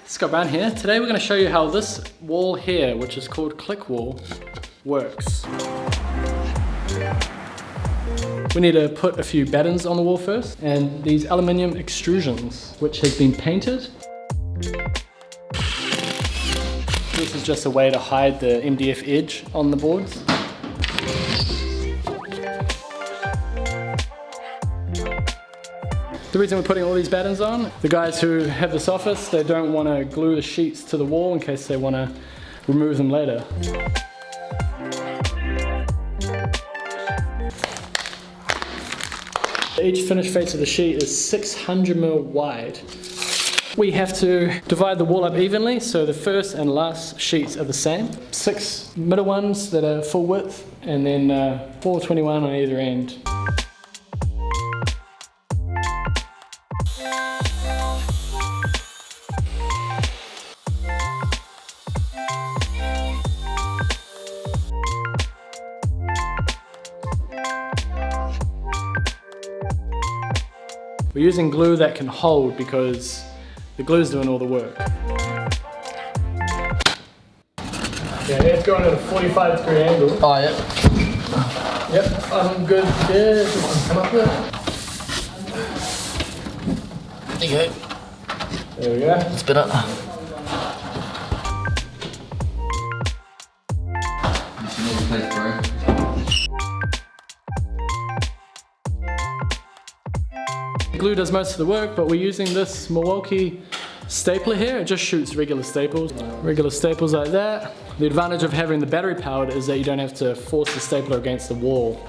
Scott Brown here. Today we're going to show you how this wall here, which is called ClicWall, works. We need to put a few battens on the wall first, and these aluminium extrusions, which has been painted. This is just a way to hide the MDF edge on the boards. The reason we're putting all these battens on, the guys who have this office, they don't want to glue the sheets to the wall in case they want to remove them later. Each finished face of the sheet is 600mm wide. We have to divide the wall up evenly, so the first and last sheets are the same. 6 middle ones that are full width, and then 421 on either end. We're using glue that can hold because the glue's doing all the work. Yeah, it's going at a 45-degree angle. Oh, yeah. Yep, I'm good there. Just come up there. There you go. There we go. Spin it. Glue does most of the work, but we're using this Milwaukee stapler here. It just shoots regular staples. Regular staples like that. The advantage of having the battery powered is that you don't have to force the stapler against the wall.